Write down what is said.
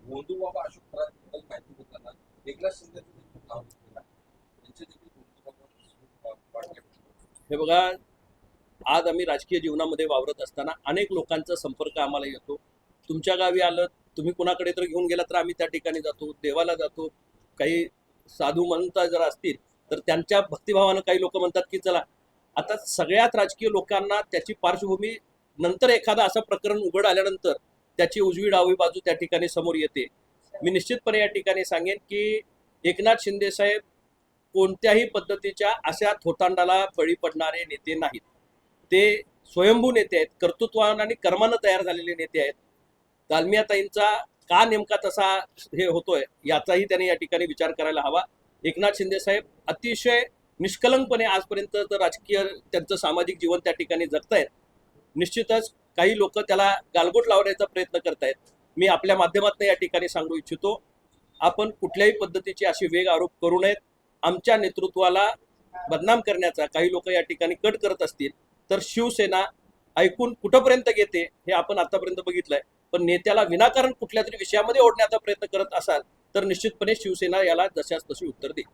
गोंधूबाबा अशोक खरात माहिती देताना एकनाथ शिंदेचं देखील नाव घेतलेलं आहे. त्यांचे देखील गोंधूबाबा हे बघा, आज आम्ही राजकीय जीवनामध्ये वावरत असताना अनेक लोकांचा संपर्क आम्हाला येतो. तुमच्या गावी आलं, तुम्ही कुणाकडे तर घेऊन गेला तर आम्ही त्या ठिकाणी जातो, देवाला जातो. काही साधू महंत जर असतील तर त्यांच्या भक्तिभावानं काही लोक म्हणतात की चला. आता सगळ्यात राजकीय लोकांना त्याची पार्श्वभूमी नंतर एखादा असं प्रकरण उघड आल्यानंतर त्याची उजवी डावी बाजू त्या ठिकाणी समोर येते. मी निश्चितपणे या ठिकाणी सांगेन की एकनाथ शिंदे साहेब कोणत्याही पद्धतीच्या अशा थोतांडाला बळी पडणारे नेते नाहीत. ते स्वयंभू नेते आहेत, कर्तृत्वानं आणि कर्मानं तयार झालेले नेते आहेत. दालमियाताईंचा का नेमका तसा हे होतोय याचाही त्याने या ठिकाणी विचार करायला हवा. एकनाथ शिंदे साहेब अतिशय निष्कलंकपणे आजपर्यंत राजकीय त्यांचं सामाजिक जीवन त्या ठिकाणी जगतायत. निश्चितच काही लोक त्याला गालबोट लावण्याचा प्रयत्न करतायत. मी आपल्या माध्यमातून या ठिकाणी सांगू इच्छितो, आपण कुठल्याही पद्धतीचे असे वेग आरोप करू नयेत. आमच्या नेतृत्वाला बदनाम करण्याचा काही लोक या ठिकाणी कट करत असतील तर शिवसेना ऐकून कुठंपर्यंत घेते हे आपण आतापर्यंत बघितलंय. पण नेत्याला विनाकारण कुठल्या तरी विषयामध्ये ओढण्याचा प्रयत्न करत असाल तर निश्चितपणे शिवसेना याला जशास तशी उत्तर देईल.